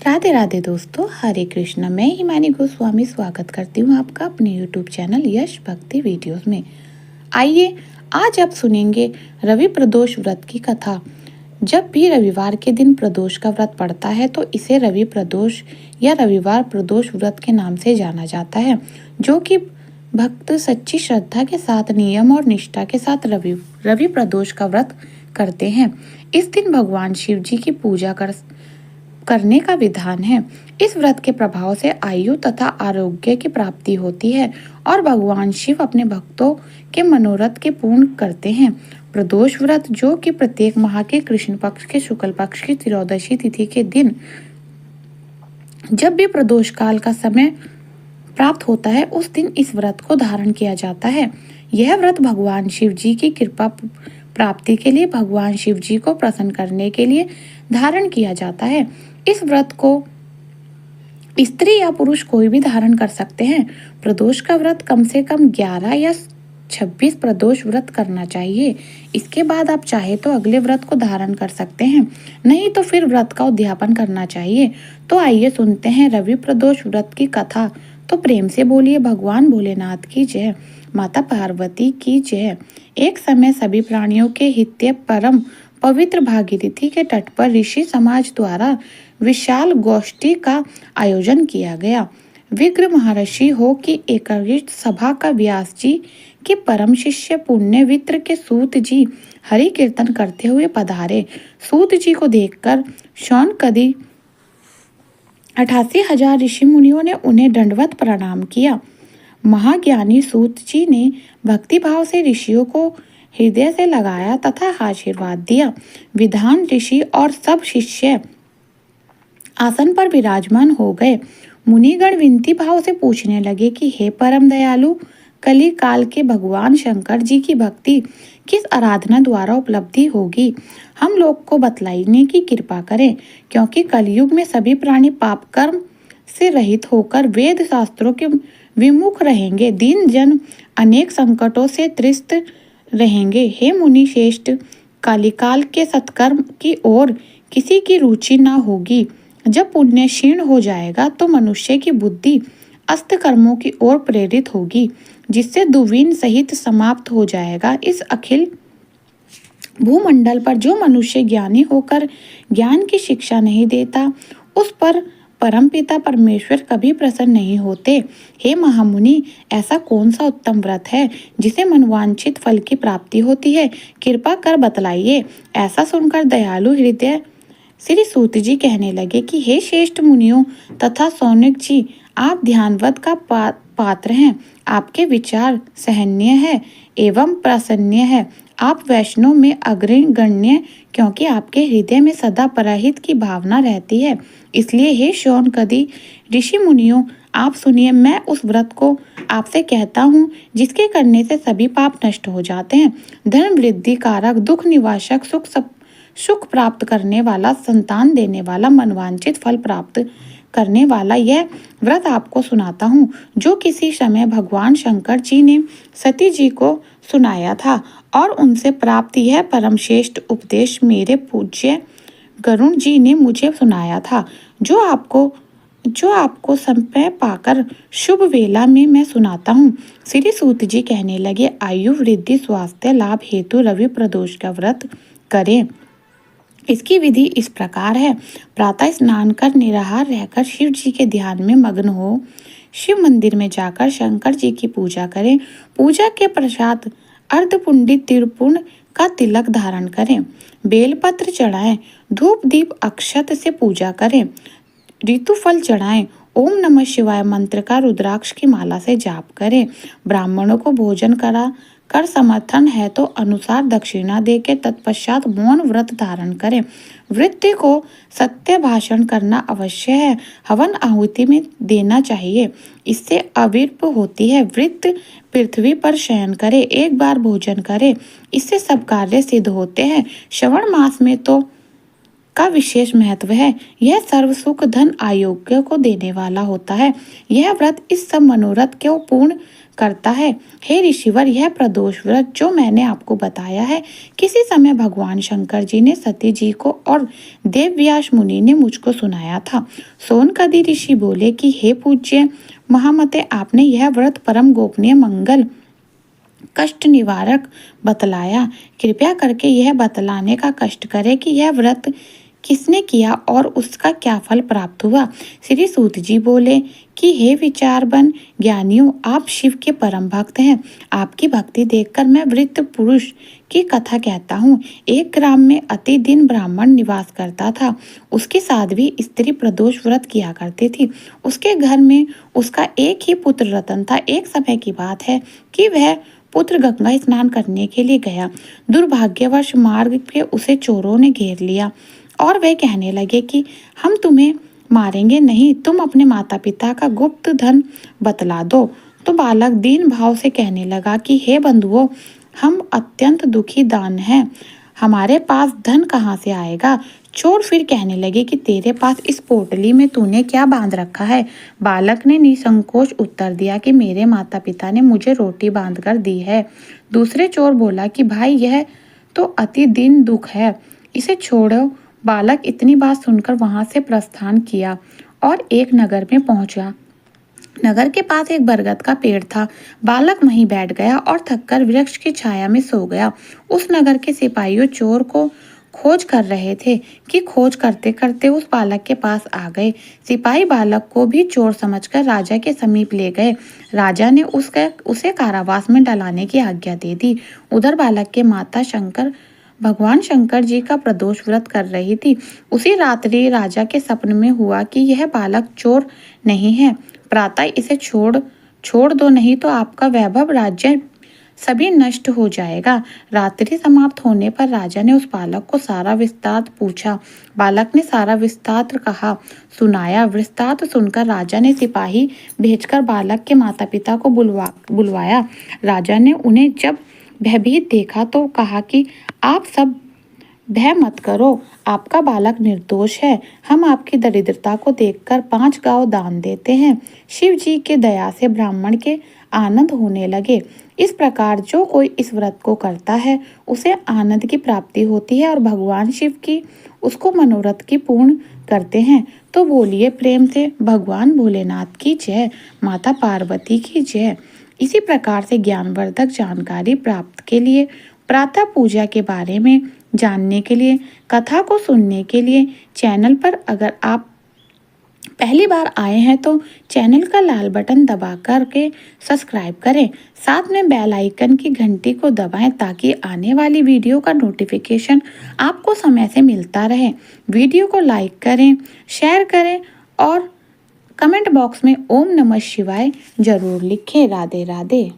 राधे राधे दोस्तों, हरे कृष्ण। मैं हिमानी गोस्वामी स्वागत करती हूँ आपका अपने YouTube चैनल यश भक्ति वीडियोस में। आइए आज आप सुनेंगे रवि प्रदोष व्रत की कथा। जब भी रविवार के दिन प्रदोष का व्रत पड़ता है तो इसे रवि प्रदोष या रविवार प्रदोष व्रत के नाम से जाना जाता है, जो कि भक्त सच्ची श्रद्धा के साथ नियम और निष्ठा के साथ रवि प्रदोष का व्रत करते हैं। इस दिन भगवान शिव जी की पूजा करने का विधान है। इस व्रत के प्रभाव से आयु तथा आरोग्य की प्राप्ति होती है और भगवान शिव अपने भक्तों के मनोरथ के पूर्ण करते हैं। प्रदोष व्रत, जो कि प्रत्येक माह के कृष्ण पक्ष के शुक्ल पक्ष की त्रयोदशी तिथि के दिन जब भी प्रदोष काल का समय प्राप्त होता है, उस दिन इस व्रत को धारण किया जाता है। यह व्रत भगवान शिव जी की कृपा प्राप्ति के लिए, भगवान शिव जी को प्रसन्न करने के लिए धारण किया जाता है। इस व्रत को स्त्री या पुरुष कोई भी धारण कर सकते हैं। प्रदोष का व्रत कम से कम 11 या 26 प्रदोष व्रत करना चाहिए। इसके बाद आप चाहे तो अगले व्रत को धारण कर सकते हैं, नहीं तो फिर व्रत का उद्यापन करना चाहिए। तो आइए सुनते हैं रवि प्रदोष व्रत की कथा। तो प्रेम से बोलिए भगवान भोलेनाथ की जय, माता पार्वती की जय। एक समय सभी प्राणियों के हित्य परम पवित्र भागीरथी के तट पर ऋषि समाज द्वारा विशाल गोष्ठी का आयोजन किया गया। विग्र महर्षि हो कि एकाग्र सभा का व्यास जी के परम शिष्य पुण्यवित्र के सूत जी हरि कीर्तन करते हुए पधारे। सूत जी को देखकर शौनकदी 88,000 ऋषि मुनियों ने उन्हें दंडवत प्रणाम किया। महाज्ञानी सूत जी ने भक्तिभाव से ऋषियों को हृदय से लगाया तथा आशीर्वाद दिया। विधान ऋषि और सब शिष्य आसन पर विराजमान हो गए। मुनिगण विनती भाव से पूछने लगे कि हे परम दयालु, कली काल के भगवान शंकर जी की भक्ति किस आराधना द्वारा उपलब्धि होगी, हम लोग को बतलाने की कृपा करें, क्योंकि कलयुग में सभी प्राणी पाप कर्म से रहित होकर वेद शास्त्रों के विमुख रहेंगे। दीन जन अनेक संकटों से त्रस्त रहेंगे। हे मुनि श्रेष्ठ, कालिकाल के सत्कर्म की ओर किसी की रुचि न होगी। जब पुण्य क्षीण हो जाएगा तो मनुष्य की बुद्धि अस्त कर्मों की ओर प्रेरित होगी, जिससे दुवीन सहित समाप्त हो जाएगा। इस अखिल भूमंडल पर जो मनुष्य ज्ञानी होकर ज्ञान की शिक्षा नहीं देता, उस पर परमपिता परमेश्वर कभी प्रसन्न नहीं होते। हे महामुनि, ऐसा कौन सा उत्तम व्रत है जिसे मनवांछित फल की प्राप्ति होती है? कृपा कर बतलाइए। ऐसा सुनकर दयालु हृदय श्री सूत जी कहने लगे कि हे श्रेष्ठ मुनियों तथा सौनक जी, आप ध्यानवत का पात्र हैं। आपके विचार सहनीय है एवं प्रसन्य है। आप वैष्णव में अग्रगण्य, क्योंकि आपके हृदय में सदा परहित की भावना रहती है। इसलिए हे शौनकदी ऋषि मुनियों, आप सुनिए। मैं उस व्रत को आपसे कहता हूँ जिसके करने से सभी पाप नष्ट हो जाते हैं। धर्म वृद्धि कारक, दुख निवारक, सुख प्राप्त करने वाला, संतान देने वाला, मनवांचित फल प्राप्त करने वाला यह व्रत आपको सुनाता हूँ, जो किसी समय भगवान शंकर जी ने सती जी को सुनाया था और उनसे प्राप्त यह परम श्रेष्ठ उपदेश मेरे पूज्य गरुण जी ने मुझे सुनाया था, जो आपको समय पाकर शुभ वेला में मैं सुनाता हूँ। श्री सूत जी कहने लगे, आयु वृद्धि स्वास्थ्य लाभ हेतु रवि प्रदोष का व्रत करें। इसकी विधि इस प्रकार है। प्रातः स्नान कर निराहार रहकर शिव जी के ध्यान में मग्न हो शिव मंदिर में जाकर शंकर जी की पूजा करें। पूजा के पश्चात अर्धपुंडी त्रिपुंड का तिलक धारण करें, बेलपत्र चढ़ाएं, धूप दीप अक्षत से पूजा करें, ऋतुफल चढ़ाएं, ओम नमः शिवाय मंत्र का रुद्राक्ष की माला से जाप करें। ब्राह्मणों को भोजन कर समर्थन है तो अनुसार दक्षिणा दे के तत्पश्चात मौन व्रत धारण करें। वृत्ति को सत्य भाषण करना अवश्य है। हवन आहुति में देना चाहिए, इससे अविर्प होती है। वृत्त पृथ्वी पर शयन करे, एक बार भोजन करे, इससे सब कार्य सिद्ध होते हैं। श्रवण मास में तो का विशेष महत्व है। यह सर्व सुख धन आयोग्य को देने वाला होता है। यह व्रत इस सब मनोरथ को पूर्ण करता है। हे ऋषिवर, यह प्रदोष व्रत जो मैंने आपको बताया है, किसी समय भगवान शंकर जी ने सती जी को और देवव्यास मुनि ने मुझको सुनाया था। सोनकदि ऋषि बोले कि हे पूज्य महामते, आपने यह व्रत परम गोपनीय, मंगल, कष्ट निवारक बतलाया। कृपया करके यह बतलाने का कष्ट करें कि यह व्रत किसने किया और उसका क्या फल प्राप्त हुआ। श्री सूत जी बोले कि हे विचारवन ज्ञानियों, आप शिव के परम भक्त हैं। आपकी भक्ति देखकर मैं वृद्ध पुरुष की कथा कहता हूँ। एक ग्राम में अति दीन ब्राह्मण निवास करता था। उसकी साध्वी स्त्री प्रदोष व्रत किया करती थी। उसके घर में उसका एक ही पुत्र रतन था। एक समय की बात है कि वह पुत्र गंगा स्नान करने के लिए गया। दुर्भाग्यवश मार्ग पे उसे चोरों ने घेर लिया और वे कहने लगे कि हम तुम्हें मारेंगे नहीं, तुम अपने माता पिता का गुप्त धन बतला दो। तो बालक दीन भाव से कहने लगा कि हे बंधुओं, हम अत्यंत दुखी दान हैं, हमारे पास धन कहाँ से आएगा। चोर फिर कहने लगे कि तेरे पास इस पोटली में तूने क्या बांध रखा है। बालक ने निसंकोच उत्तर दिया कि मेरे माता पिता ने मुझे रोटी बांध कर दी है। दूसरे चोर बोला कि भाई, यह तो अति दीन दुख है, इसे छोड़ो। बालक इतनी बात सुनकर वहां से प्रस्थान किया और एक नगर में पहुंचा। नगर के पास एक बरगद का पेड़ था। बालक वहीं बैठ गया और थककर वृक्ष की छाया में सो गया। उस नगर के सिपाहियों चोर को खोज कर रहे थे कि खोज करते करते उस बालक के पास आ गए। सिपाही बालक को भी चोर समझकर राजा के समीप ले गए। राजा ने उसे कारावास में डलाने की आज्ञा दे दी। उधर बालक के माता भगवान शंकर जी का प्रदोष व्रत कर रही थी। उसी रात्रि राजा के सपने में हुआ कि यह बालक चोर नहीं है, प्रातः इसे छोड़ दो, नहीं तो आपका वैभव राज्य सभी नष्ट हो जाएगा। रात्रि समाप्त होने पर राजा ने उस बालक को सारा विस्तार पूछा। बालक ने सारा विस्तार कहा, सुनाया। विस्तार सुनकर राजा ने सिपाही भेजकर बालक के माता पिता को बुलवाया। राजा ने उन्हें जब भयभीत देखा तो कहा कि आप सब भय मत करो, आपका बालक निर्दोष है। हम आपकी दरिद्रता को देखकर 5 गांव दान देते हैं। शिव जी के दया से ब्राह्मण के आनंद होने लगे। इस प्रकार जो कोई इस व्रत को करता है उसे आनंद की प्राप्ति होती है और भगवान शिव की उसको मनोरथ की पूर्ण करते हैं। तो बोलिए प्रेम से भगवान भोलेनाथ की जय, माता पार्वती की जय। इसी प्रकार से ज्ञानवर्धक जानकारी प्राप्त के लिए, प्रातः पूजा के बारे में जानने के लिए, कथा को सुनने के लिए चैनल पर अगर आप पहली बार आए हैं तो चैनल का लाल बटन दबा करके सब्सक्राइब करें। साथ में बेल आइकन की घंटी को दबाएं ताकि आने वाली वीडियो का नोटिफिकेशन आपको समय से मिलता रहे। वीडियो को लाइक करें, शेयर करें और कमेंट बॉक्स में ओम नमः शिवाय जरूर लिखें। राधे राधे।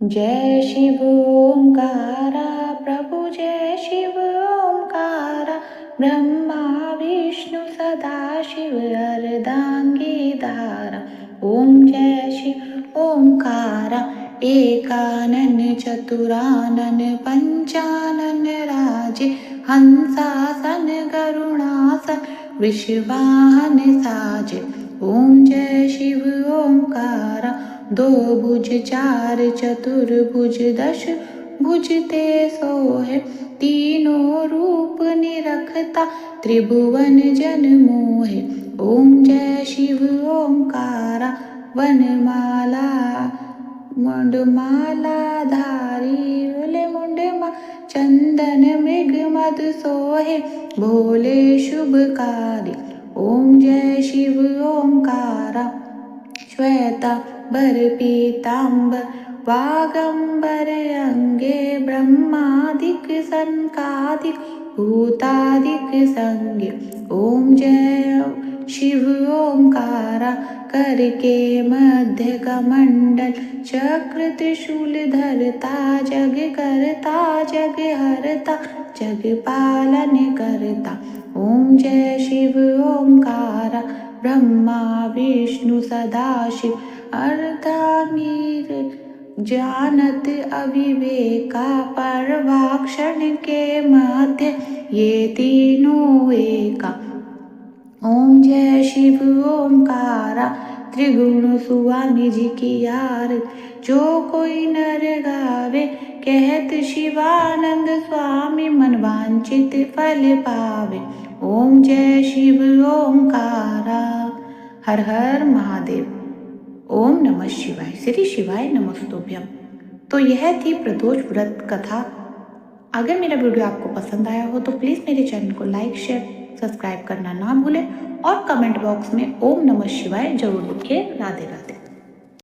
जय शिव ओंकारा प्रभु, जय शिव ओंकारा, ब्रह्मा विष्णु सदा शिव अर्धांगी धारा। ओम जय शिव ओंकारा, एकानन चतुरानन पंचानन राजे, हंसासन गरुणासन वृषवाहन साजे। ओम जय शिव ओंकारा, 2 भुज 4 चतुर्भुज 10 भुज ते सोहे, तीनों रूप निरखता त्रिभुवन जन मोहे। ओम जय शिव ओंकारा, वनमाला मुंडमाला धारी मुंडमा, चंदन मृग मद सोहे, भोले शुभकारी। ओम जय शिव ओंकारा, श्वेतांबर पीतांबर वागंबर अंगे, ब्रह्मादिक सनकादिक भूतादिक संगे। ओम जय शिव ओंकारा, करके मध्य कमंडल चक्र त्रिशूल धरता, जग करता जग हरता, जग पालन करता। ओम जय शिव ओंकारा, ब्रह्मा विष्णु सदाशिव अर्धांगिर, जानत अविवेका परवाक्षण के मध्य, ये तीनों एका। ओम जय शिव ओंकारा, त्रिगुण स्वामी जी की यार, जो कोई नर गावे कहत शिवानंद स्वामी, मन वांछित फल पावे। ओम जय शिव ओंकारा। हर हर महादेव। ओम नमः शिवाय। श्री शिवाय नमस्तुभ्यम। तो यह थी प्रदोष व्रत कथा। अगर मेरा वीडियो आपको पसंद आया हो तो प्लीज़ मेरे चैनल को लाइक शेयर सब्सक्राइब करना ना भूलें और कमेंट बॉक्स में ओम नमः शिवाय जरूर लिखें। राधे राधे।